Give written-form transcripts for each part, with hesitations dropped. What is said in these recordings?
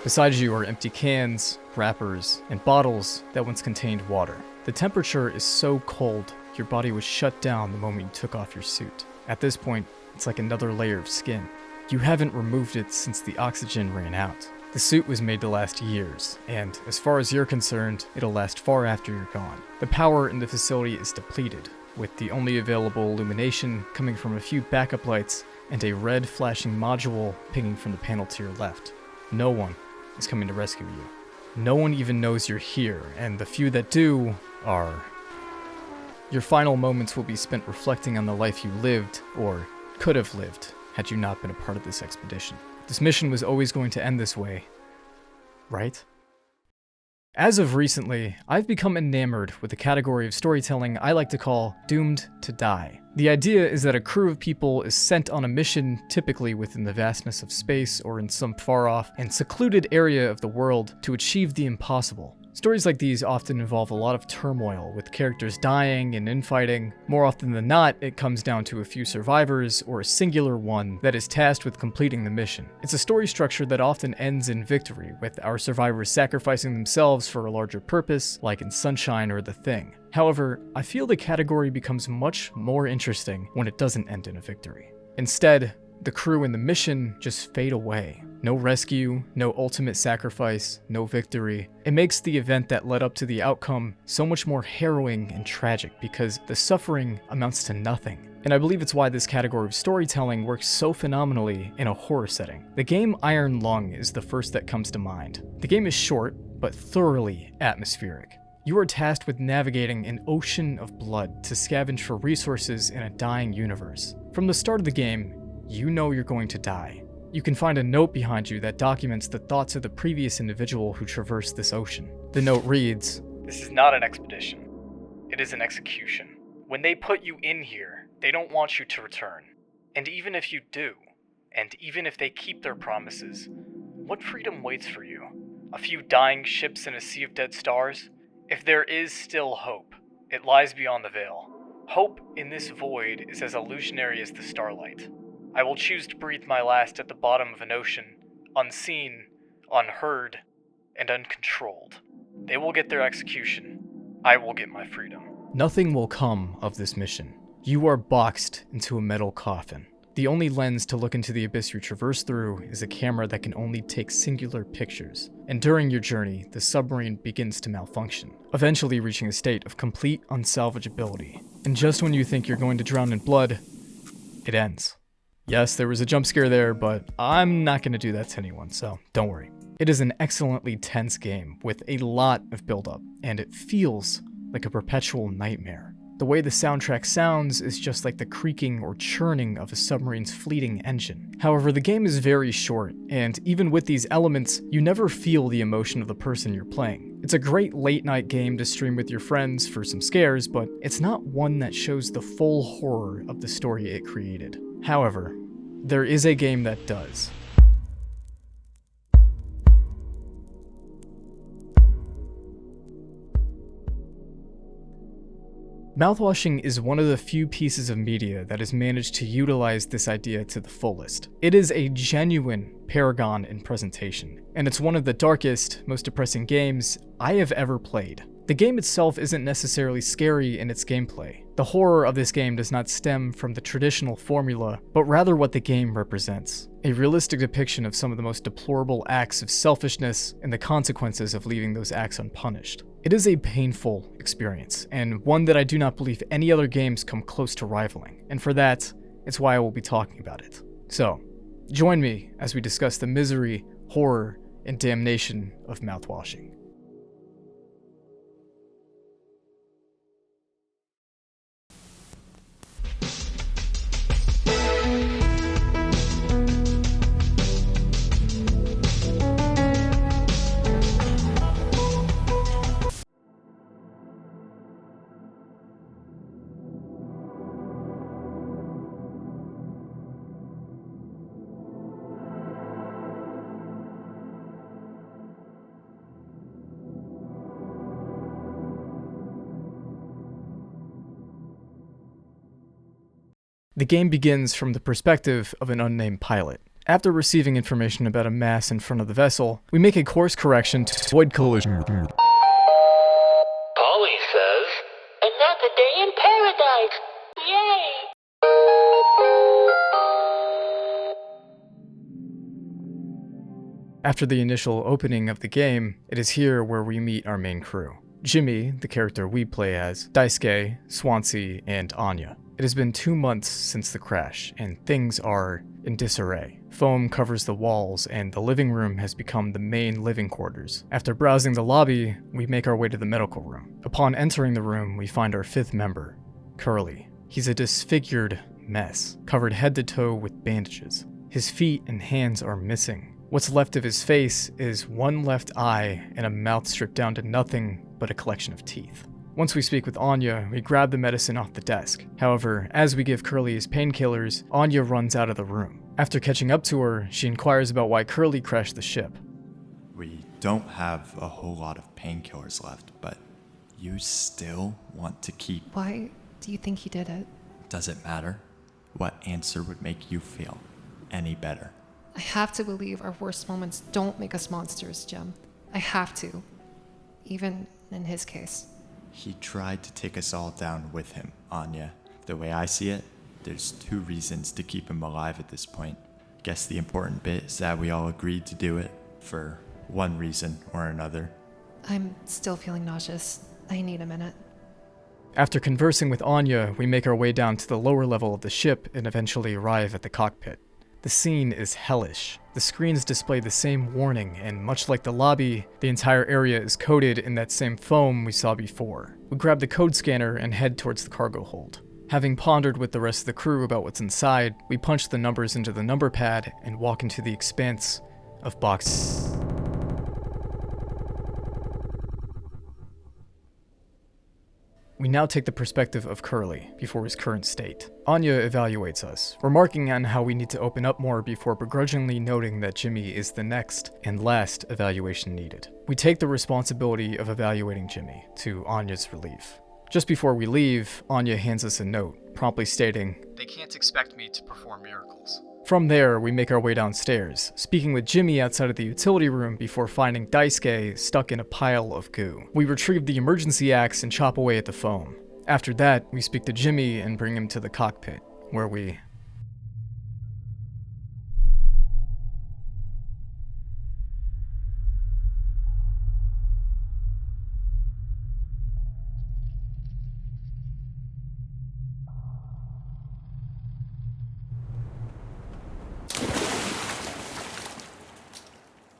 Beside you are empty cans, wrappers, and bottles that once contained water. The temperature is so cold, your body was shut down the moment you took off your suit. At this point, it's like another layer of skin. You haven't removed it since the oxygen ran out. The suit was made to last years, and as far as you're concerned, it'll last far after you're gone. The power in the facility is depleted, with the only available illumination coming from a few backup lights and a red flashing module pinging from the panel to your left. No one is coming to rescue you. No one even knows you're here, and the few that do are... Your final moments will be spent reflecting on the life you lived, or could have lived, had you not been a part of this expedition. This mission was always going to end this way, right? As of recently, I've become enamored with the category of storytelling I like to call doomed to die. The idea is that a crew of people is sent on a mission, typically within the vastness of space or in some far-off and secluded area of the world, to achieve the impossible. Stories like these often involve a lot of turmoil, with characters dying and infighting. More often than not, it comes down to a few survivors, or a singular one that is tasked with completing the mission. It's a story structure that often ends in victory, with our survivors sacrificing themselves for a larger purpose, like in Sunshine or The Thing. However, I feel the category becomes much more interesting when it doesn't end in a victory. Instead, the crew and the mission just fade away. No rescue, no ultimate sacrifice, no victory. It makes the event that led up to the outcome so much more harrowing and tragic because the suffering amounts to nothing. And I believe it's why this category of storytelling works so phenomenally in a horror setting. The game Iron Lung is the first that comes to mind. The game is short, but thoroughly atmospheric. You are tasked with navigating an ocean of blood to scavenge for resources in a dying universe. From the start of the game, you know you're going to die. You can find a note behind you that documents the thoughts of the previous individual who traversed this ocean. The note reads, "This is not an expedition. It is an execution. When they put you in here, they don't want you to return. And even if you do, and even if they keep their promises, what freedom waits for you? A few dying ships in a sea of dead stars? If there is still hope, it lies beyond the veil. Hope in this void is as illusionary as the starlight. I will choose to breathe my last at the bottom of an ocean, unseen, unheard, and uncontrolled. They will get their execution. I will get my freedom." Nothing will come of this mission. You are boxed into a metal coffin. The only lens to look into the abyss you traverse through is a camera that can only take singular pictures. And during your journey, the submarine begins to malfunction, eventually reaching a state of complete unsalvageability. And just when you think you're going to drown in blood, it ends. Yes, there was a jump scare there, but I'm not going to do that to anyone, so don't worry. It is an excellently tense game with a lot of build-up, and it feels like a perpetual nightmare. The way the soundtrack sounds is just like the creaking or churning of a submarine's fleeting engine. However, the game is very short, and even with these elements, you never feel the emotion of the person you're playing. It's a great late-night game to stream with your friends for some scares, but it's not one that shows the full horror of the story it created. However, there is a game that does. Mouthwashing is one of the few pieces of media that has managed to utilize this idea to the fullest. It is a genuine paragon in presentation, and it's one of the darkest, most depressing games I have ever played. The game itself isn't necessarily scary in its gameplay. The horror of this game does not stem from the traditional formula, but rather what the game represents. A realistic depiction of some of the most deplorable acts of selfishness and the consequences of leaving those acts unpunished. It is a painful experience, and one that I do not believe any other games come close to rivaling, and for that, it's why I will be talking about it. So, join me as we discuss the misery, horror, and damnation of mouthwashing. The game begins from the perspective of an unnamed pilot. After receiving information about a mass in front of the vessel, we make a course correction to avoid collision with Polly says, another day in paradise! Yay! After the initial opening of the game, it is here where we meet our main crew. Jimmy, the character we play as, Daisuke, Swansea, and Anya. It has been 2 months since the crash, and things are in disarray. Foam covers the walls, and the living room has become the main living quarters. After browsing the lobby, we make our way to the medical room. Upon entering the room, we find our 5th member, Curly. He's a disfigured mess, covered head to toe with bandages. His feet and hands are missing. What's left of his face is one left eye and a mouth stripped down to nothing but a collection of teeth. Once we speak with Anya, we grab the medicine off the desk. However, as we give Curly his painkillers, Anya runs out of the room. After catching up to her, she inquires about why Curly crashed the ship. We don't have a whole lot of painkillers left, but you still want to keep... Why do you think he did it? Does it matter? What answer would make you feel any better? I have to believe our worst moments don't make us monsters, Jim. I have to. Even in his case. He tried to take us all down with him, Anya. The way I see it, there's 2 reasons to keep him alive at this point. Guess the important bit is that we all agreed to do it for one reason or another. I'm still feeling nauseous. I need a minute. After conversing with Anya, we make our way down to the lower level of the ship and eventually arrive at the cockpit. The scene is hellish. The screens display the same warning, and much like the lobby, the entire area is coated in that same foam we saw before. We grab the code scanner and head towards the cargo hold. Having pondered with the rest of the crew about what's inside, we punch the numbers into the number pad and walk into the expanse of box. We now take the perspective of Curly before his current state. Anya evaluates us, remarking on how we need to open up more before begrudgingly noting that Jimmy is the next and last evaluation needed. We take the responsibility of evaluating Jimmy, to Anya's relief. Just before we leave, Anya hands us a note, promptly stating, "They can't expect me to perform miracles." From there, we make our way downstairs, speaking with Jimmy outside of the utility room before finding Daisuke stuck in a pile of goo. We retrieve the emergency axe and chop away at the foam. After that, we speak to Jimmy and bring him to the cockpit, where we...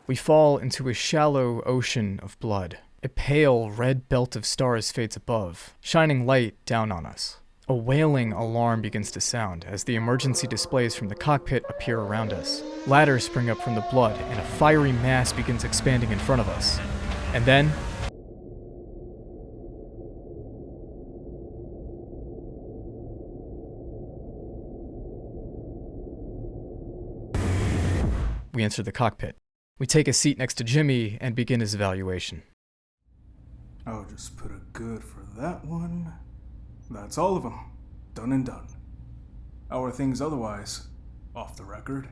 We fall into a shallow ocean of blood. A pale red belt of stars fades above, shining light down on us. A wailing alarm begins to sound as the emergency displays from the cockpit appear around us. Ladders spring up from the blood, and a fiery mass begins expanding in front of us. And then... we enter the cockpit. We take a seat next to Jimmy and begin his evaluation. I'll just put a good for that one. That's all of them. Done and done. How are things otherwise? Off the record?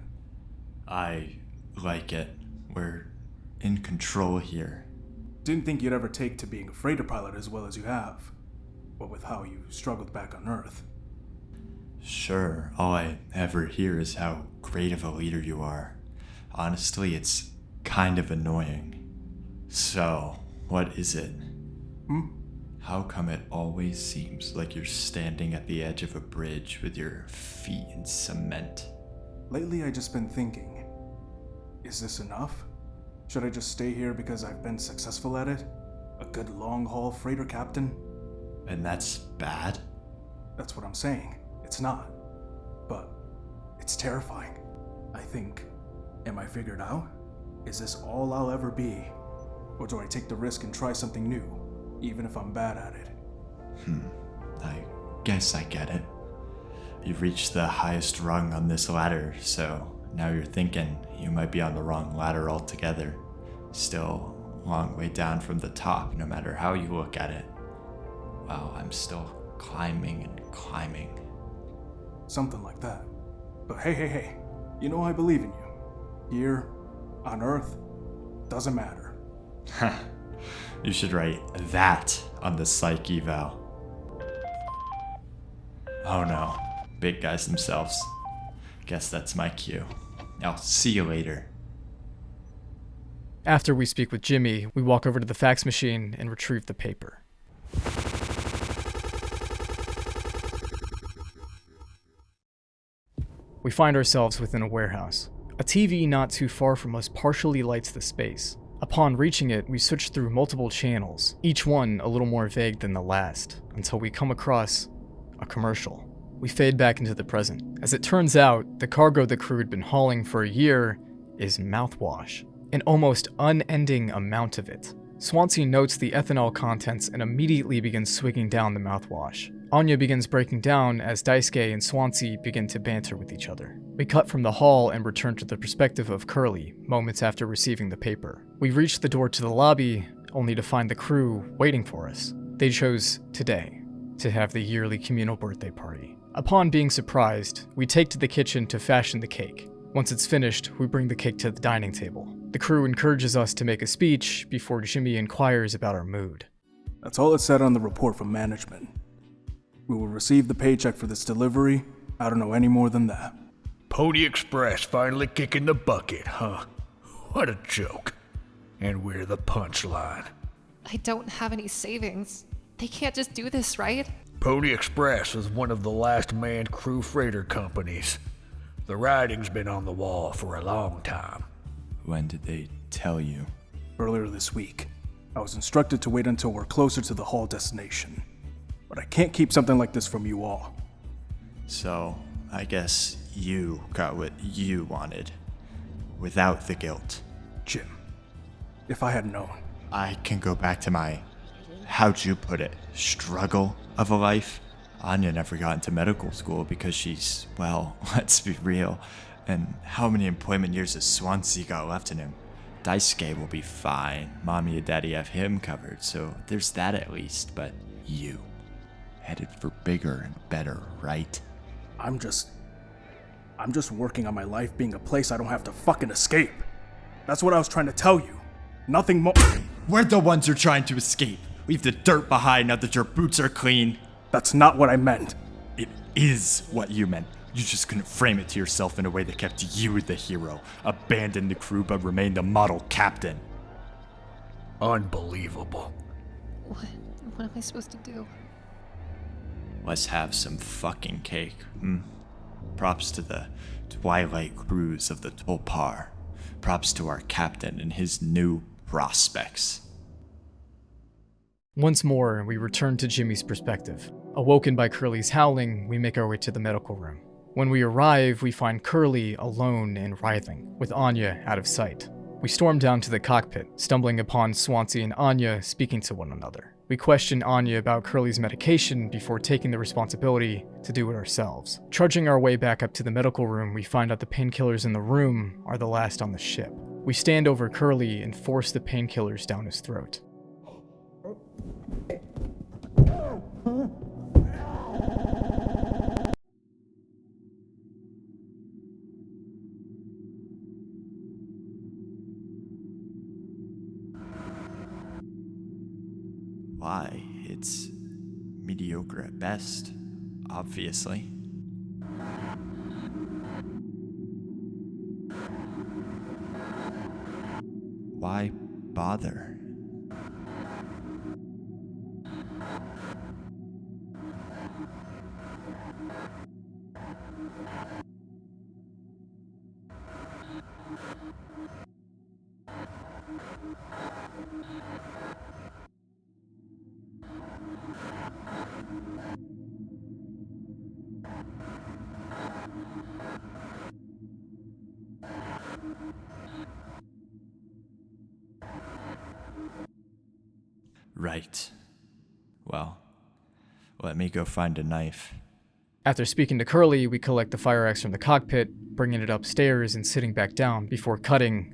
I like it. We're in control here. Didn't think you'd ever take to being a freighter pilot as well as you have. What with how you struggled back on Earth. Sure, all I ever hear is how great of a leader you are. Honestly, it's kind of annoying. So, what is it? How come it always seems like you're standing at the edge of a bridge with your feet in cement? Lately, I just been thinking, is this enough? Should I just stay here because I've been successful at it? A good long-haul freighter captain? And that's bad? That's what I'm saying. It's not. But it's terrifying. I think, am I figured out? Is this all I'll ever be? Or do I take the risk and try something new, even if I'm bad at it? I guess I get it. You've reached the highest rung on this ladder, so now you're thinking you might be on the wrong ladder altogether. Still a long way down from the top, no matter how you look at it. Wow, I'm still climbing and climbing. Something like that. But hey, you know I believe in you. Here, on Earth, doesn't matter. You should write that on the psych eval. Oh no, big guys themselves. Guess that's my cue. I'll see you later. After we speak with Jimmy, we walk over to the fax machine and retrieve the paper. We find ourselves within a warehouse. A TV not too far from us partially lights the space. Upon reaching it, we switch through multiple channels, each one a little more vague than the last, until we come across a commercial. We fade back into the present. As it turns out, the cargo the crew had been hauling for a year is mouthwash, an almost unending amount of it. Swansea notes the ethanol contents and immediately begins swigging down the mouthwash. Anya begins breaking down as Daisuke and Swansea begin to banter with each other. We cut from the hall and return to the perspective of Curly, moments after receiving the paper. We reach the door to the lobby, only to find the crew waiting for us. They chose today to have the yearly communal birthday party. Upon being surprised, we take to the kitchen to fashion the cake. Once it's finished, we bring the cake to the dining table. The crew encourages us to make a speech before Jimmy inquires about our mood. That's all it said on the report from management. We will receive the paycheck for this delivery. I don't know any more than that. Pony Express finally kicking the bucket, huh? What a joke. And we're the punchline. I don't have any savings. They can't just do this, right? Pony Express is one of the last manned crew freighter companies. The writing's been on the wall for a long time. When did they tell you? Earlier this week, I was instructed to wait until we're closer to the haul destination. But I can't keep something like this from you all. So, I guess you got what you wanted. Without the guilt. Jim, if I had known. I can go back to my, how'd you put it, struggle of a life? Anya never got into medical school because she's, well, let's be real. And how many employment years has Swansea got left in him? Daisuke will be fine. Mommy and Daddy have him covered, so there's that at least. But you, headed for bigger and better, right? I'm just working on my life being a place I don't have to fucking escape. That's what I was trying to tell you. Nothing more. We're the ones you're trying to escape. Leave the dirt behind now that your boots are clean. That's not what I meant. It is what you meant. You just couldn't frame it to yourself in a way that kept you the hero. Abandon the crew but remain the model captain. Unbelievable. What am I supposed to do? Let's have some fucking cake, Props to the twilight crews of the Tolpar. Props to our captain and his new prospects. Once more, we return to Jimmy's perspective. Awoken by Curly's howling, we make our way to the medical room. When we arrive, we find Curly alone and writhing, with Anya out of sight. We storm down to the cockpit, stumbling upon Swansea and Anya speaking to one another. We question Anya about Curly's medication before taking the responsibility to do it ourselves. Trudging our way back up to the medical room, we find out the painkillers in the room are the last on the ship. We stand over Curly and force the painkillers down his throat. Why, it's mediocre at best, obviously. Why bother? Right. Well, let me go find a knife. After speaking to Curly, we collect the fire axe from the cockpit, bringing it upstairs and sitting back down before cutting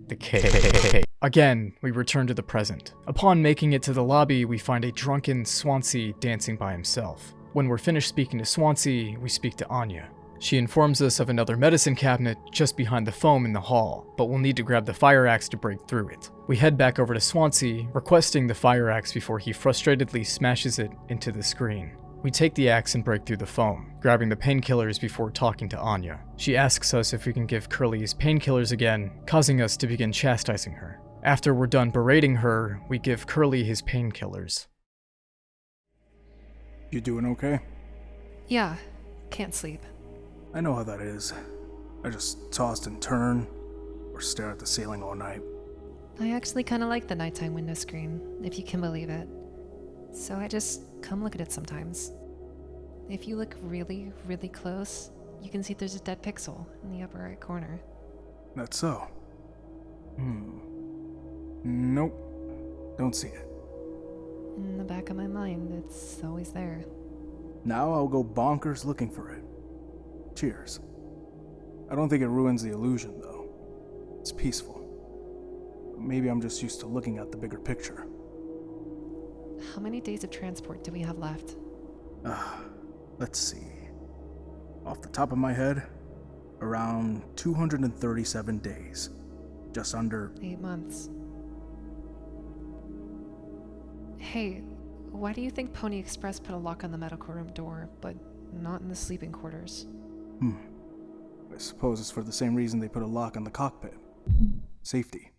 the cake. Again, we return to the present. Upon making it to the lobby, we find a drunken Swansea dancing by himself. When we're finished speaking to Swansea, we speak to Anya. She informs us of another medicine cabinet just behind the foam in the hall, but we'll need to grab the fire axe to break through it. We head back over to Swansea, requesting the fire axe before he frustratedly smashes it into the screen. We take the axe and break through the foam, grabbing the painkillers before talking to Anya. She asks us if we can give Curly his painkillers again, causing us to begin chastising her. After we're done berating her, we give Curly his painkillers. You doing okay? Yeah, can't sleep. I know how that is. I just toss and turn, or stare at the ceiling all night. I actually kind of like the nighttime window screen, if you can believe it. So I just come look at it sometimes. If you look really, really close, you can see there's a dead pixel in the upper right corner. That's so. Nope. Don't see it. In the back of my mind, it's always there. Now I'll go bonkers looking for it. Cheers. I don't think it ruins the illusion, though. It's peaceful. Maybe I'm just used to looking at the bigger picture. How many days of transport do we have left? Let's see. Off the top of my head, around 237 days. Just under... 8 months. Hey, why do you think Pony Express put a lock on the medical room door, but not in the sleeping quarters? I suppose it's for the same reason they put a lock on the cockpit. Safety.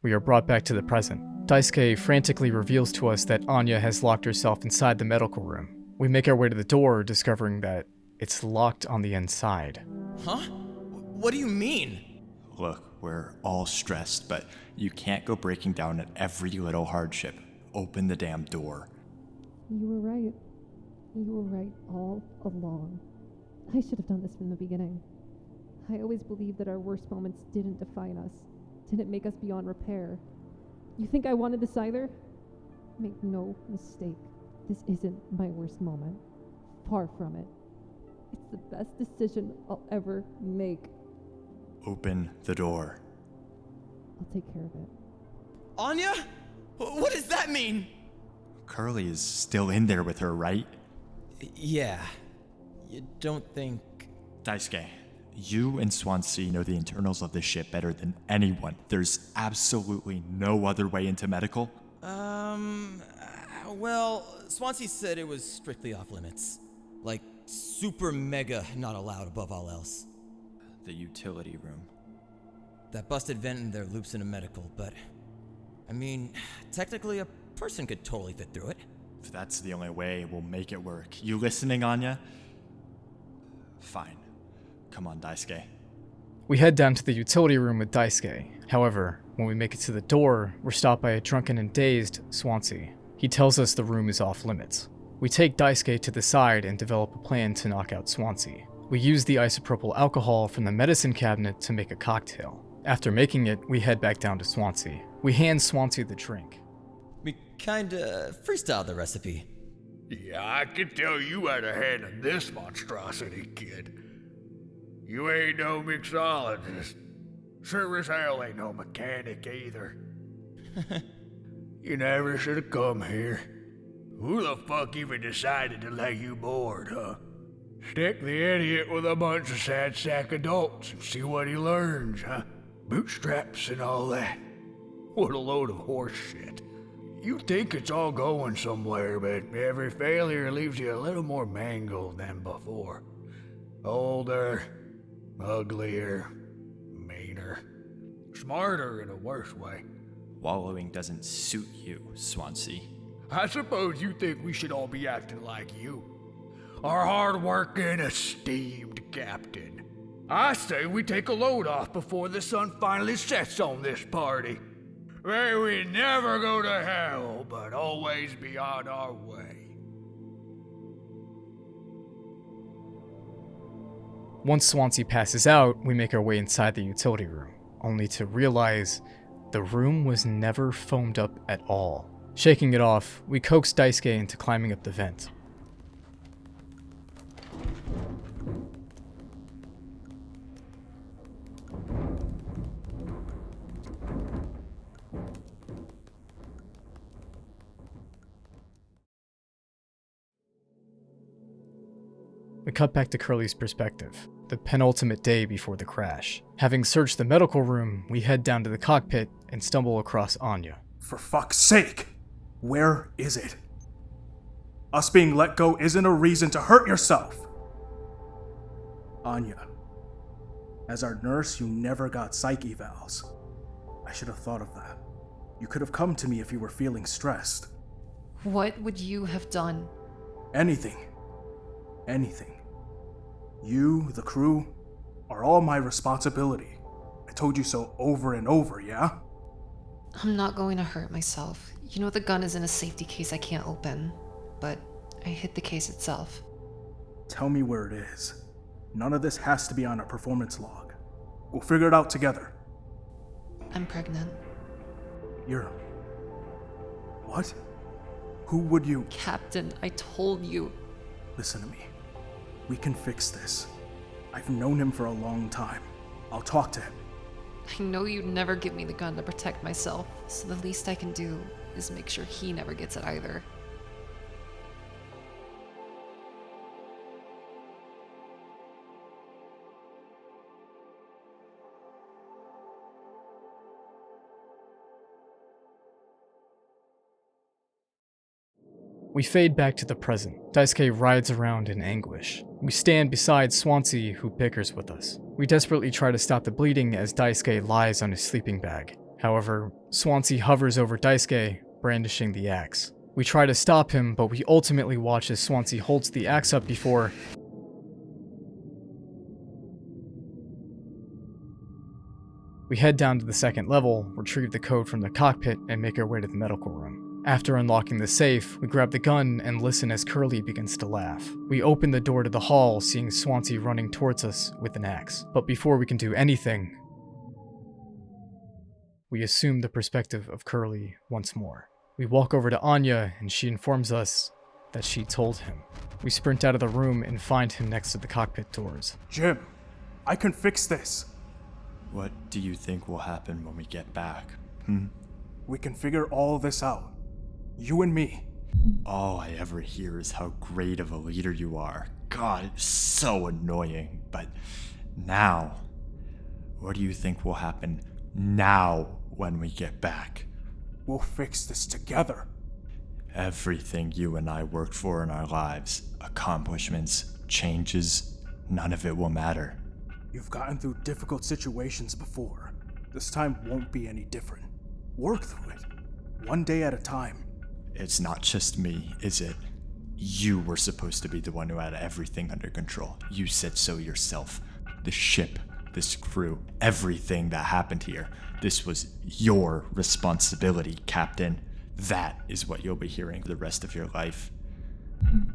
We are brought back to the present. Daisuke frantically reveals to us that Anya has locked herself inside the medical room. We make our way to the door, discovering that it's locked on the inside. Huh? What do you mean? Look, we're all stressed, but you can't go breaking down at every little hardship. Open the damn door. You were right. You were right all along. I should have done this from the beginning. I always believed that our worst moments didn't define us, didn't make us beyond repair. You think I wanted this either? Make no mistake, this isn't my worst moment. Far from it. It's the best decision I'll ever make. Open the door. I'll take care of it. Anya? What does that mean? Curly is still in there with her, right? Yeah. You don't think... Daisuke, you and Swansea know the internals of this ship better than anyone. There's absolutely no other way into medical. Well, Swansea said it was strictly off limits. Like, super mega not allowed above all else. The utility room. That busted vent in there loops into medical, but... I mean, technically a person could totally fit through it. If that's the only way, we'll make it work. You listening, Anya? Fine. Come on, Daisuke. We head down to the utility room with Daisuke. However, when we make it to the door, we're stopped by a drunken and dazed Swansea. He tells us the room is off limits. We take Daisuke to the side and develop a plan to knock out Swansea. We use the isopropyl alcohol from the medicine cabinet to make a cocktail. After making it, we head back down to Swansea. We hand Swansea the drink. We kinda freestyled the recipe. Yeah, I can tell you had a hand in this monstrosity, kid. You ain't no mixologist. Sure as hell ain't no mechanic either. You never should have come here. Who the fuck even decided to let you board, huh? Stick the idiot with a bunch of sad sack adults and see what he learns, huh? Bootstraps and all that. What a load of horse shit. You think it's all going somewhere, but every failure leaves you a little more mangled than before. Older, uglier, meaner. Smarter in a worse way. Wallowing doesn't suit you, Swansea. I suppose you think we should all be acting like you. Our hard-working, esteemed captain. I say we take a load off before the sun finally sets on this party. May we never go to hell, but always be on our way. Once Swansea passes out, we make our way inside the utility room, only to realize the room was never foamed up at all. Shaking it off, we coax Daisuke into climbing up the vent. We We cut back to Curly's perspective, the penultimate day before the crash. Having searched the medical room, we head down to the cockpit and stumble across Anya. For fuck's sake! Where is it? Us being let go isn't a reason to hurt yourself! Anya, as our nurse, you never got psych evals. I should have thought of that. You could have come to me if you were feeling stressed. What would you have done? Anything. Anything. You, the crew, are all my responsibility. I told you so over and over, yeah? I'm not going to hurt myself. You know the gun is in a safety case I can't open, but I hit the case itself. Tell me where it is. None of this has to be on a performance log. We'll figure it out together. I'm pregnant. You're... What? Who would you... Captain, I told you. Listen to me. We can fix this. I've known him for a long time. I'll talk to him. I know you'd never give me the gun to protect myself, so the least I can do is make sure he never gets it either. We fade back to the present. Daisuke rides around in anguish. We stand beside Swansea, who bickers with us. We desperately try to stop the bleeding as Daisuke lies on his sleeping bag. However, Swansea hovers over Daisuke, brandishing the axe. We try to stop him, but we ultimately watch as Swansea holds the axe up before... We head down to the second level, retrieve the code from the cockpit, and make our way to the medical room. After unlocking the safe, we grab the gun and listen as Curly begins to laugh. We open the door to the hall, seeing Swansea running towards us with an axe. But before we can do anything, we assume the perspective of Curly once more. We walk over to Anya, and she informs us that she told him. We sprint out of the room and find him next to the cockpit doors. Jim, I can fix this. What do you think will happen when we get back? We can figure all this out. You and me. All I ever hear is how great of a leader you are. God, it's so annoying. But now, what do you think will happen now when we get back? We'll fix this together. Everything you and I worked for in our lives, accomplishments, changes, none of it will matter. You've gotten through difficult situations before. This time won't be any different. Work through it, one day at a time. It's not just me, is it? You were supposed to be the one who had everything under control. You said so yourself. The ship, this crew, everything that happened here. This was your responsibility, Captain. That is what you'll be hearing for the rest of your life.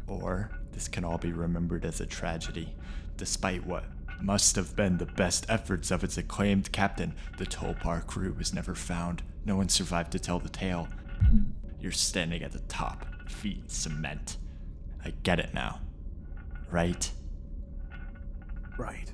Or this can all be remembered as a tragedy, despite what must have been the best efforts of its acclaimed captain. The Tolpar crew was never found. No one survived to tell the tale. You're standing at the top, feet in cement. I get it now. Right? Right.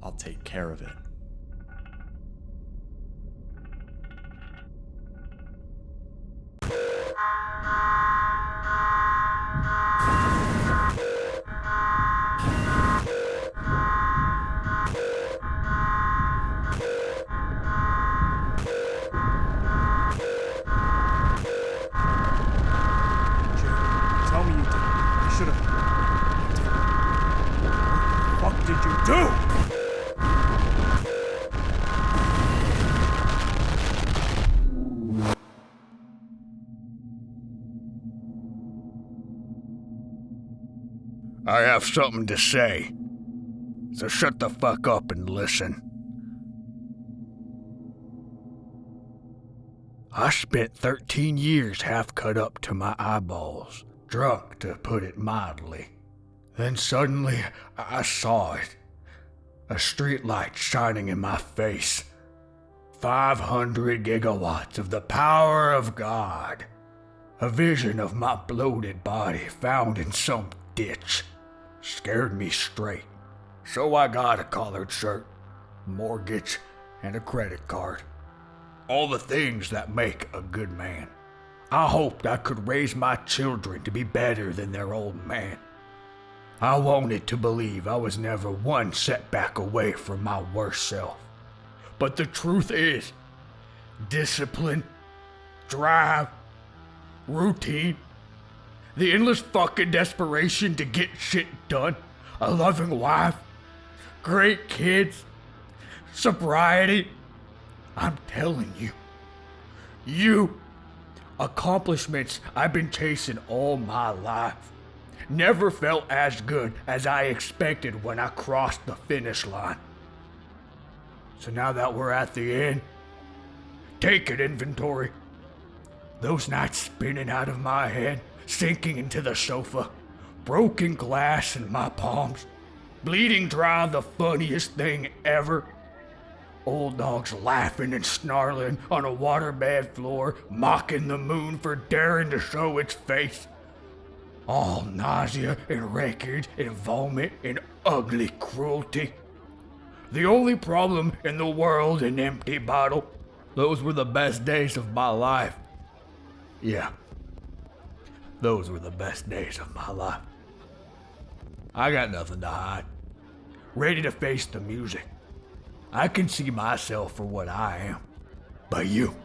I'll take care of it. Tell me you did. I should have. What the fuck did you do? I have something to say. So shut the fuck up and listen. I spent 13 years half cut up to my eyeballs, drunk to put it mildly. Then suddenly, I saw it. A streetlight shining in my face. 500 gigawatts of the power of God. A vision of my bloated body found in some ditch. Scared me straight. So I got a collared shirt, mortgage, and a credit card. All the things that make a good man. I hoped I could raise my children to be better than their old man. I wanted to believe I was never one setback away from my worst self. But the truth is, discipline, drive, routine, the endless fucking desperation to get shit done, a loving wife, great kids, sobriety. I'm telling you, accomplishments I've been chasing all my life never felt as good as I expected when I crossed the finish line. So now that we're at the end, take an inventory. Those nights spinning out of my head, sinking into the sofa, broken glass in my palms, bleeding dry the funniest thing ever. Old dogs laughing and snarling on a waterbed floor, mocking the moon for daring to show its face. All nausea and wreckage and vomit and ugly cruelty. The only problem in the world, an empty bottle. Those were the best days of my life. Yeah, those were the best days of my life. I got nothing to hide. Ready to face the music. I can see myself for what I am. But you,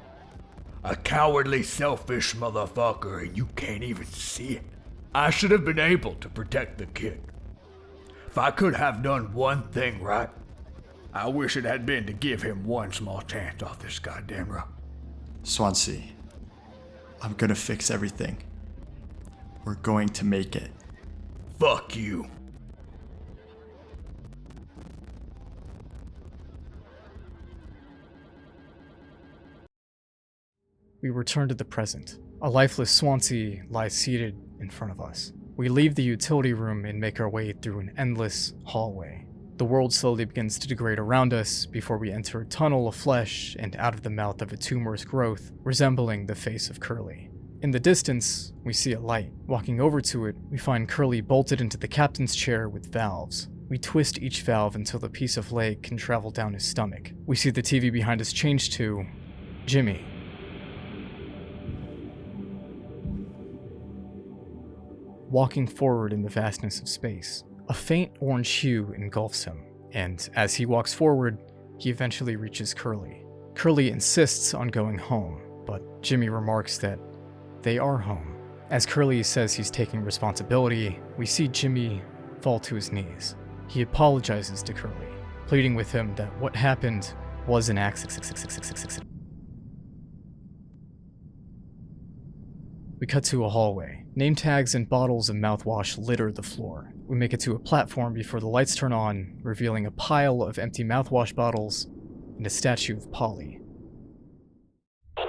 a cowardly, selfish motherfucker, and you can't even see it. I should have been able to protect the kid. If I could have done one thing right, I wish it had been to give him one small chance off this goddamn rock. Swansea, I'm gonna fix everything. We're going to make it. Fuck you. We return to the present. A lifeless Swansea lies seated in front of us. We leave the utility room and make our way through an endless hallway. The world slowly begins to degrade around us before we enter a tunnel of flesh and out of the mouth of a tumorous growth resembling the face of Curly. In the distance, we see a light. Walking over to it, we find Curly bolted into the captain's chair with valves. We twist each valve until the piece of leg can travel down his stomach. We see the TV behind us change to Jimmy. Walking forward in the vastness of space. A faint orange hue engulfs him, and as he walks forward, he eventually reaches Curly. Curly insists on going home, but Jimmy remarks that they are home. As Curly says he's taking responsibility, we see Jimmy fall to his knees. He apologizes to Curly, pleading with him that what happened was an accident. We cut to a hallway. Name tags and bottles of mouthwash litter the floor. We make it to a platform before the lights turn on, revealing a pile of empty mouthwash bottles and a statue of Polly. It's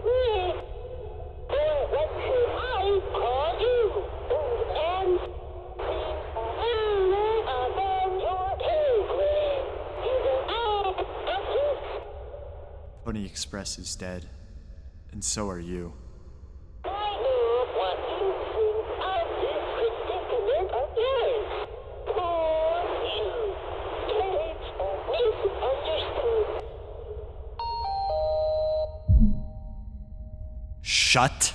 me. What should I call you? And please above your pay grade. Pony Express is dead, and so are you. I know what you think of this predicament of yours. Poor you. It's misunderstood. Shut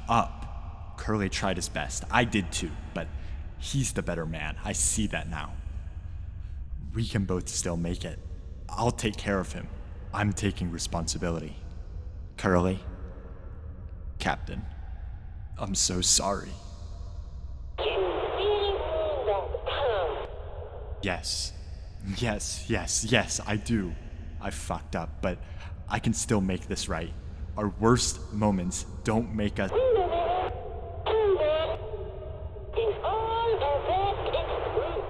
up. Curly tried his best. I did too, but he's the better man. I see that now. We can both still make it. I'll take care of him. I'm taking responsibility. Curly, Captain, I'm so sorry. You really mean that, Tom? Yes, I do. I fucked up, but I can still make this right. Our worst moments don't make us. Wait a minute. Hold on. Is all of that true?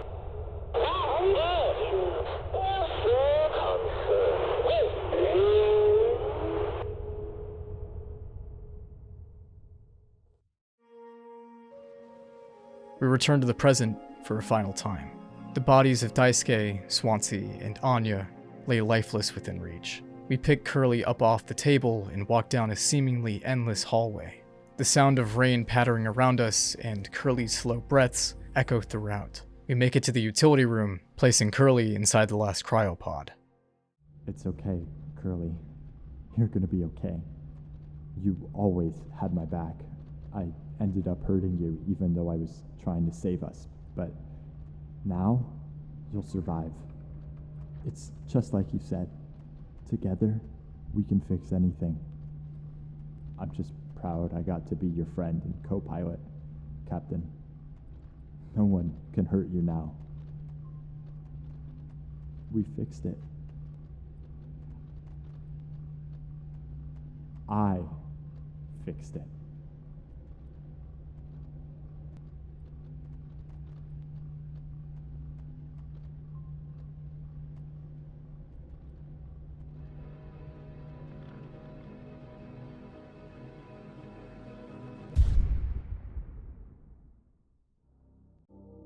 Now you will feel comfort with me. We return to the present for a final time. The bodies of Daisuke, Swansea, and Anya lay lifeless within reach. We pick Curly up off the table and walk down a seemingly endless hallway. The sound of rain pattering around us and Curly's slow breaths echo throughout. We make it to the utility room, placing Curly inside the last cryopod. It's okay, Curly. You're gonna be okay. You always had my back. I ended up hurting you even though I was trying to save us, but now you'll survive. It's just like you said. Together, we can fix anything. I'm just proud I got to be your friend and co-pilot, Captain. No one can hurt you now. We fixed it. I fixed it.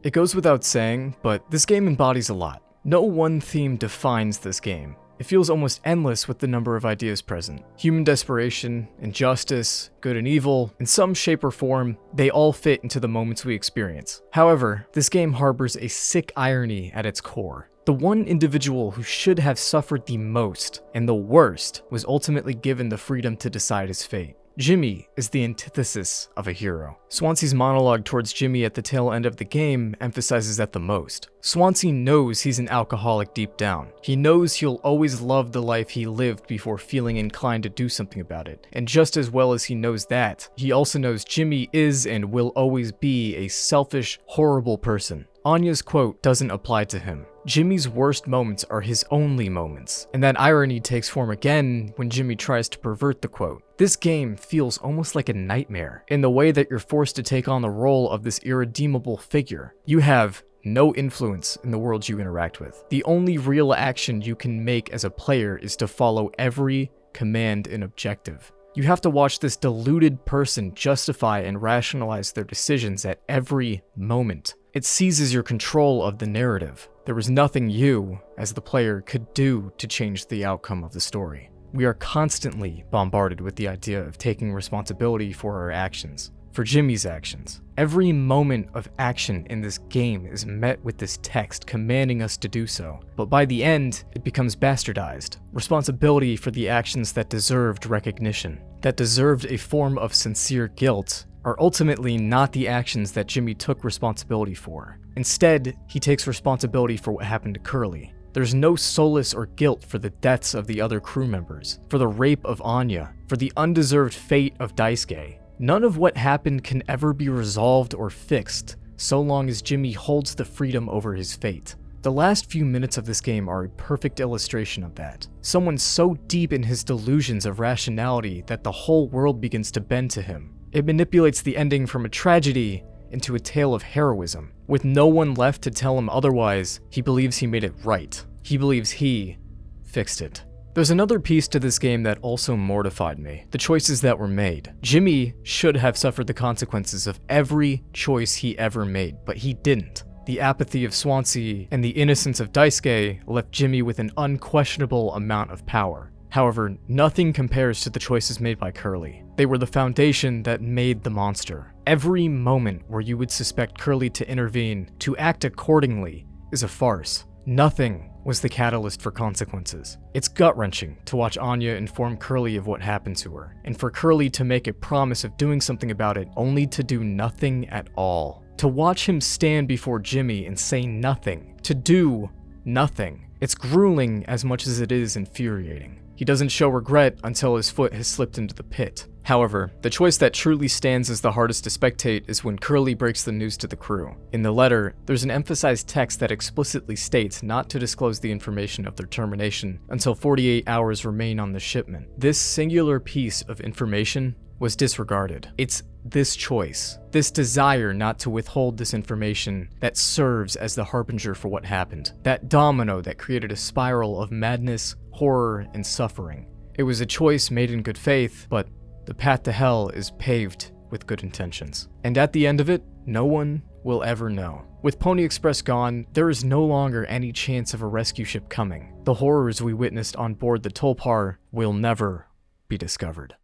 It goes without saying, but this game embodies a lot. No one theme defines this game. It feels almost endless with the number of ideas present. Human desperation, injustice, good and evil, in some shape or form, they all fit into the moments we experience. However, this game harbors a sick irony at its core. The one individual who should have suffered the most and the worst was ultimately given the freedom to decide his fate. Jimmy is the antithesis of a hero. Swansea's monologue towards Jimmy at the tail end of the game emphasizes that the most. Swansea knows he's an alcoholic deep down. He knows he'll always love the life he lived before feeling inclined to do something about it. And just as well as he knows that, he also knows Jimmy is and will always be a selfish, horrible person. Anya's quote doesn't apply to him. Jimmy's worst moments are his only moments, and that irony takes form again when Jimmy tries to pervert the quote. This game feels almost like a nightmare, in the way that you're forced to take on the role of this irredeemable figure. You have no influence in the world you interact with. The only real action you can make as a player is to follow every command and objective. You have to watch this deluded person justify and rationalize their decisions at every moment. It seizes your control of the narrative. There was nothing you, as the player, could do to change the outcome of the story. We are constantly bombarded with the idea of taking responsibility for our actions, for Jimmy's actions. Every moment of action in this game is met with this text commanding us to do so, but by the end, it becomes bastardized. Responsibility for the actions that deserved recognition, that deserved a form of sincere guilt, are ultimately not the actions that Jimmy took responsibility for. Instead, he takes responsibility for what happened to Curly. There's no solace or guilt for the deaths of the other crew members, for the rape of Anya, for the undeserved fate of Daisuke. None of what happened can ever be resolved or fixed, so long as Jimmy holds the freedom over his fate. The last few minutes of this game are a perfect illustration of that. Someone so deep in his delusions of rationality that the whole world begins to bend to him. It manipulates the ending from a tragedy into a tale of heroism. With no one left to tell him otherwise, he believes he made it right. He believes he fixed it. There's another piece to this game that also mortified me. The choices that were made. Jimmy should have suffered the consequences of every choice he ever made, but he didn't. The apathy of Swansea and the innocence of Daisuke left Jimmy with an unquestionable amount of power. However, nothing compares to the choices made by Curly. They were the foundation that made the monster. Every moment where you would suspect Curly to intervene, to act accordingly, is a farce. Nothing was the catalyst for consequences. It's gut-wrenching to watch Anya inform Curly of what happened to her, and for Curly to make a promise of doing something about it only to do nothing at all. To watch him stand before Jimmy and say nothing, to do nothing. It's grueling as much as it is infuriating. He doesn't show regret until his foot has slipped into the pit. However, the choice that truly stands as the hardest to spectate is when Curly breaks the news to the crew. In the letter, there's an emphasized text that explicitly states not to disclose the information of their termination until 48 hours remain on the shipment. This singular piece of information was disregarded. It's this choice, this desire not to withhold this information that serves as the harbinger for what happened. That domino that created a spiral of madness, horror, and suffering. It was a choice made in good faith, but the path to hell is paved with good intentions. And at the end of it, no one will ever know. With Pony Express gone, there is no longer any chance of a rescue ship coming. The horrors we witnessed on board the Tulpar will never be discovered.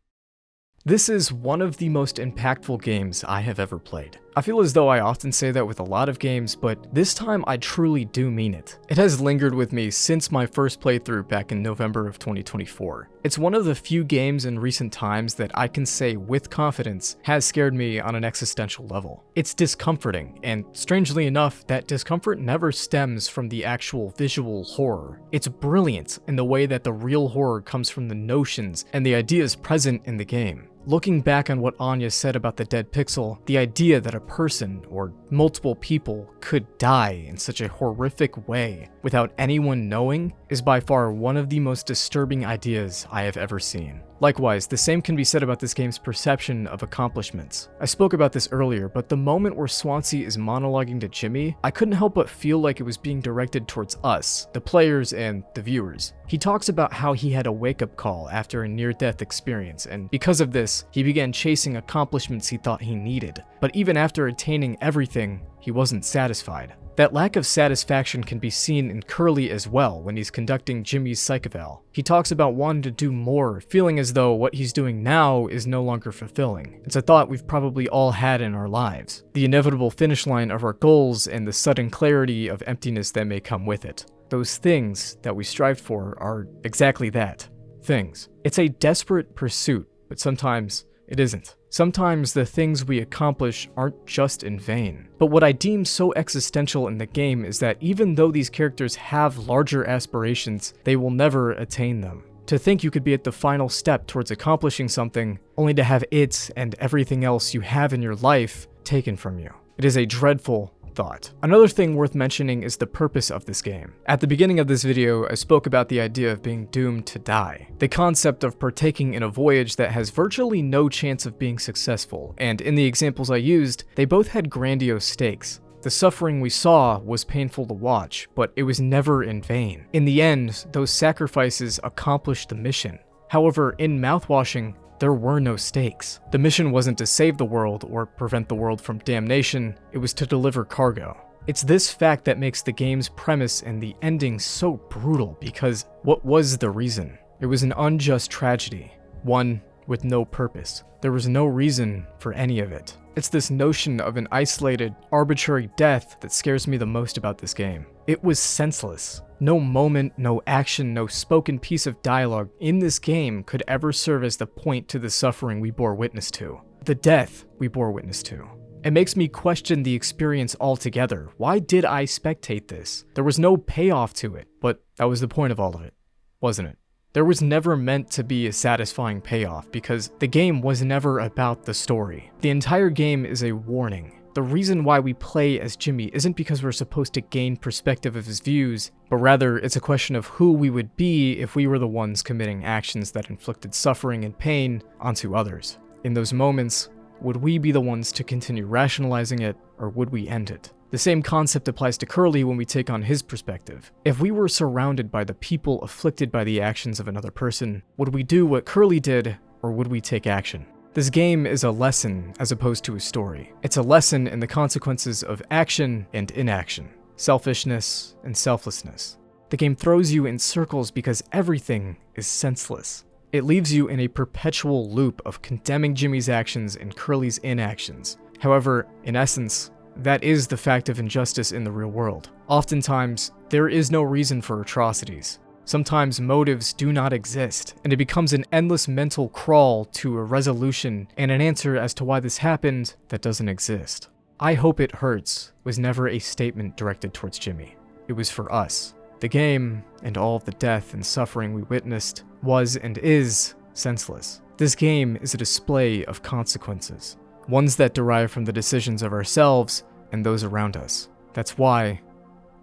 This is one of the most impactful games I have ever played. I feel as though I often say that with a lot of games, but this time I truly do mean it. It has lingered with me since my first playthrough back in November of 2024. It's one of the few games in recent times that I can say with confidence has scared me on an existential level. It's discomforting, and strangely enough, that discomfort never stems from the actual visual horror. It's brilliant in the way that the real horror comes from the notions and the ideas present in the game. Looking back on what Anya said about the dead pixel, the idea that a person, or multiple people, could die in such a horrific way without anyone knowing is by far one of the most disturbing ideas I have ever seen. Likewise, the same can be said about this game's perception of accomplishments. I spoke about this earlier, but the moment where Swansea is monologuing to Jimmy, I couldn't help but feel like it was being directed towards us, the players and the viewers. He talks about how he had a wake-up call after a near-death experience, and because of this, he began chasing accomplishments he thought he needed. But even after attaining everything, he wasn't satisfied. That lack of satisfaction can be seen in Curly as well when he's conducting Jimmy's psych eval. He talks about wanting to do more, feeling as though what he's doing now is no longer fulfilling. It's a thought we've probably all had in our lives. The inevitable finish line of our goals and the sudden clarity of emptiness that may come with it. Those things that we strive for are exactly that. Things. It's a desperate pursuit, but sometimes it isn't. Sometimes the things we accomplish aren't just in vain. But what I deem so existential in the game is that even though these characters have larger aspirations, they will never attain them. To think you could be at the final step towards accomplishing something, only to have it and everything else you have in your life taken from you. It is a dreadful thought. Another thing worth mentioning is the purpose of this game. At the beginning of this video, I spoke about the idea of being doomed to die. The concept of partaking in a voyage that has virtually no chance of being successful, and in the examples I used, they both had grandiose stakes. The suffering we saw was painful to watch, but it was never in vain. In the end, those sacrifices accomplished the mission. However, in Mouthwashing, there were no stakes. The mission wasn't to save the world or prevent the world from damnation, it was to deliver cargo. It's this fact that makes the game's premise and the ending so brutal, because what was the reason? It was an unjust tragedy, one with no purpose. There was no reason for any of it. It's this notion of an isolated, arbitrary death that scares me the most about this game. It was senseless. No moment, no action, no spoken piece of dialogue in this game could ever serve as the point to the suffering we bore witness to. The death we bore witness to. It makes me question the experience altogether. Why did I spectate this? There was no payoff to it, but that was the point of all of it, wasn't it? There was never meant to be a satisfying payoff because the game was never about the story. The entire game is a warning. The reason why we play as Jimmy isn't because we're supposed to gain perspective of his views, but rather it's a question of who we would be if we were the ones committing actions that inflicted suffering and pain onto others. In those moments, would we be the ones to continue rationalizing it, or would we end it? The same concept applies to Curly when we take on his perspective. If we were surrounded by the people afflicted by the actions of another person, would we do what Curly did, or would we take action? This game is a lesson as opposed to a story. It's a lesson in the consequences of action and inaction, selfishness and selflessness. The game throws you in circles because everything is senseless. It leaves you in a perpetual loop of condemning Jimmy's actions and Curly's inactions. However, in essence, that is the fact of injustice in the real world. Oftentimes, there is no reason for atrocities. Sometimes motives do not exist, and it becomes an endless mental crawl to a resolution and an answer as to why this happened that doesn't exist. I Hope It Hurts was never a statement directed towards Jimmy. It was for us. The game, and all of the death and suffering we witnessed, was and is senseless. This game is a display of consequences, ones that derive from the decisions of ourselves and those around us. That's why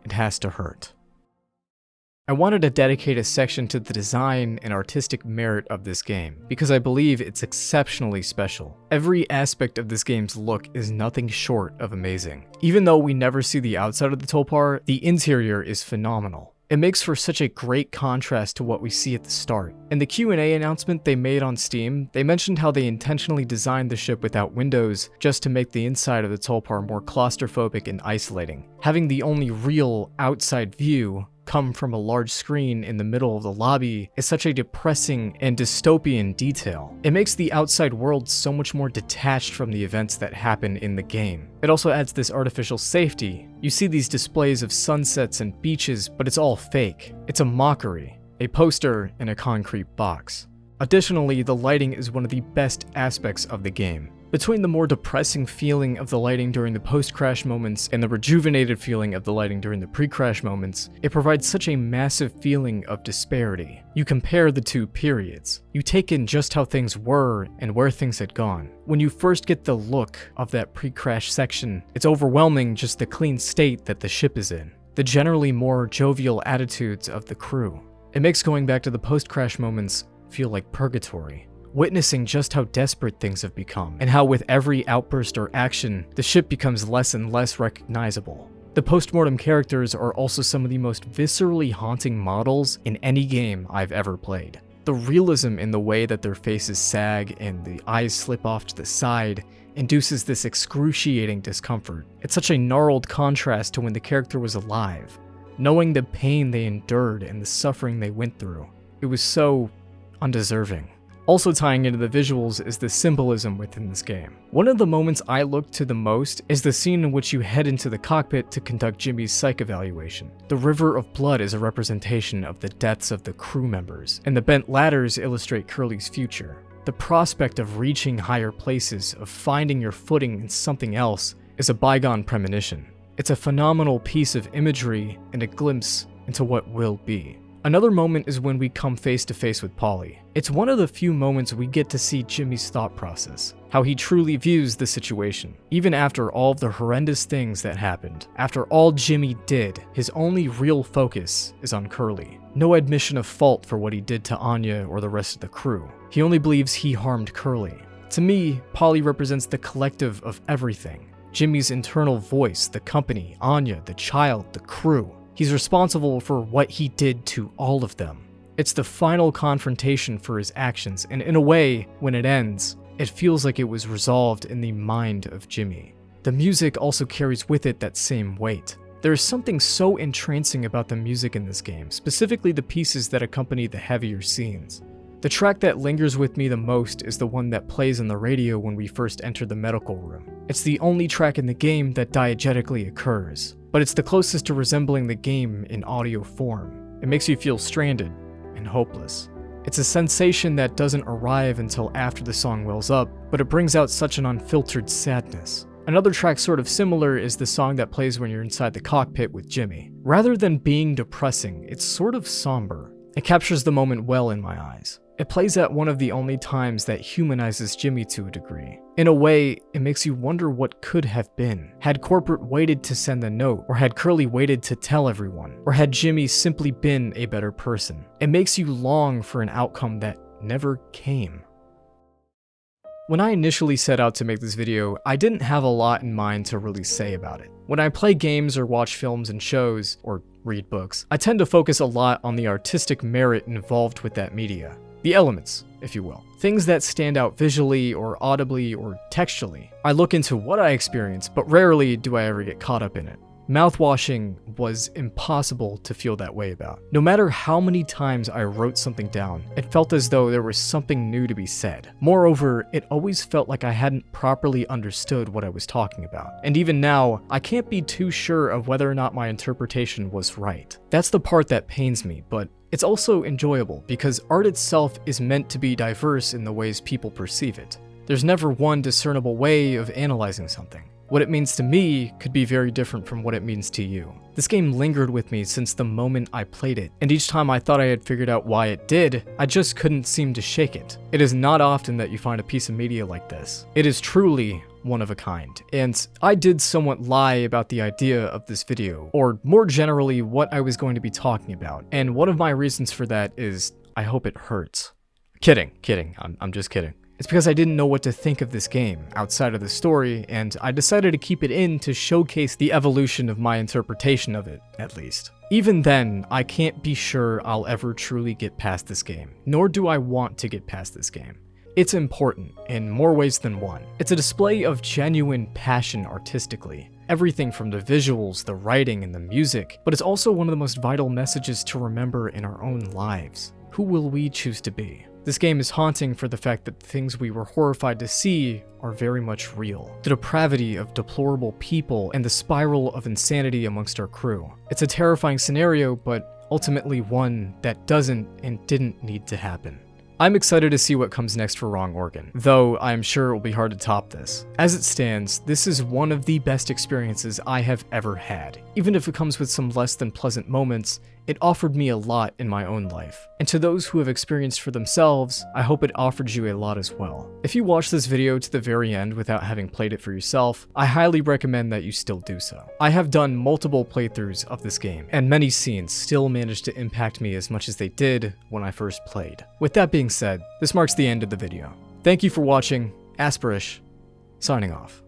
it has to hurt. I wanted to dedicate a section to the design and artistic merit of this game, because I believe it's exceptionally special. Every aspect of this game's look is nothing short of amazing. Even though we never see the outside of the Tulpar, the interior is phenomenal. It makes for such a great contrast to what we see at the start. In the Q&A announcement they made on Steam, they mentioned how they intentionally designed the ship without windows just to make the inside of the Tulpar more claustrophobic and isolating. Having the only real outside view come from a large screen in the middle of the lobby is such a depressing and dystopian detail. It makes the outside world so much more detached from the events that happen in the game. It also adds this artificial safety. You see these displays of sunsets and beaches, but it's all fake. It's a mockery, a poster in a concrete box. Additionally, the lighting is one of the best aspects of the game. Between the more depressing feeling of the lighting during the post-crash moments and the rejuvenated feeling of the lighting during the pre-crash moments, it provides such a massive feeling of disparity. You compare the two periods. You take in just how things were and where things had gone. When you first get the look of that pre-crash section, it's overwhelming just the clean state that the ship is in. The generally more jovial attitudes of the crew. It makes going back to the post-crash moments feel like purgatory. Witnessing just how desperate things have become, and how with every outburst or action, the ship becomes less and less recognizable. The post-mortem characters are also some of the most viscerally haunting models in any game I've ever played. The realism in the way that their faces sag and the eyes slip off to the side induces this excruciating discomfort. It's such a gnarled contrast to when the character was alive. Knowing the pain they endured and the suffering they went through, it was so undeserving. Also tying into the visuals is the symbolism within this game. One of the moments I look to the most is the scene in which you head into the cockpit to conduct Jimmy's psych evaluation. The river of blood is a representation of the deaths of the crew members, and the bent ladders illustrate Curly's future. The prospect of reaching higher places, of finding your footing in something else, is a bygone premonition. It's a phenomenal piece of imagery and a glimpse into what will be. Another moment is when we come face to face with Polly. It's one of the few moments we get to see Jimmy's thought process, how he truly views the situation. Even after all of the horrendous things that happened, after all Jimmy did, his only real focus is on Curly. No admission of fault for what he did to Anya or the rest of the crew. He only believes he harmed Curly. To me, Polly represents the collective of everything. Jimmy's internal voice, the company, Anya, the child, the crew. He's responsible for what he did to all of them. It's the final confrontation for his actions, and in a way, when it ends, it feels like it was resolved in the mind of Jimmy. The music also carries with it that same weight. There is something so entrancing about the music in this game, specifically the pieces that accompany the heavier scenes. The track that lingers with me the most is the one that plays on the radio when we first enter the medical room. It's the only track in the game that diegetically occurs, but it's the closest to resembling the game in audio form. It makes you feel stranded and hopeless. It's a sensation that doesn't arrive until after the song wells up, but it brings out such an unfiltered sadness. Another track sort of similar is the song that plays when you're inside the cockpit with Jimmy. Rather than being depressing, it's sort of somber. It captures the moment well in my eyes. It plays at one of the only times that humanizes Jimmy to a degree. In a way, it makes you wonder what could have been. Had corporate waited to send the note, or had Curly waited to tell everyone, or had Jimmy simply been a better person? It makes you long for an outcome that never came. When I initially set out to make this video, I didn't have a lot in mind to really say about it. When I play games or watch films and shows, or read books, I tend to focus a lot on the artistic merit involved with that media. The elements, if you will. Things that stand out visually or audibly or textually. I look into what I experience, but rarely do I ever get caught up in it. Mouthwashing was impossible to feel that way about. No matter how many times I wrote something down, it felt as though there was something new to be said. Moreover, it always felt like I hadn't properly understood what I was talking about. And even now, I can't be too sure of whether or not my interpretation was right. That's the part that pains me, but it's also enjoyable because art itself is meant to be diverse in the ways people perceive it. There's never one discernible way of analyzing something. What it means to me could be very different from what it means to you. This game lingered with me since the moment I played it, and each time I thought I had figured out why it did, I just couldn't seem to shake it. It is not often that you find a piece of media like this. It is truly one of a kind, and I did somewhat lie about the idea of this video, or more generally, what I was going to be talking about, and one of my reasons for that is I hope it hurts. Kidding, I'm just kidding. It's because I didn't know what to think of this game outside of the story, and I decided to keep it in to showcase the evolution of my interpretation of it, at least. Even then, I can't be sure I'll ever truly get past this game, nor do I want to get past this game. It's important, in more ways than one. It's a display of genuine passion artistically. everything from the visuals, the writing, and the music, but it's also one of the most vital messages to remember in our own lives. Who will we choose to be? This game is haunting for the fact that the things we were horrified to see are very much real. The depravity of deplorable people and the spiral of insanity amongst our crew. It's a terrifying scenario, but ultimately one that doesn't and didn't need to happen. I'm excited to see what comes next for Wrong Organ, though I'm sure it will be hard to top this. As it stands, this is one of the best experiences I have ever had. Even if it comes with some less than pleasant moments, it offered me a lot in my own life. And to those who have experienced for themselves, I hope it offered you a lot as well. If you watch this video to the very end without having played it for yourself, I highly recommend that you still do so. I have done multiple playthroughs of this game, and many scenes still managed to impact me as much as they did when I first played. With that being said, this marks the end of the video. Thank you for watching. Aspirish, signing off.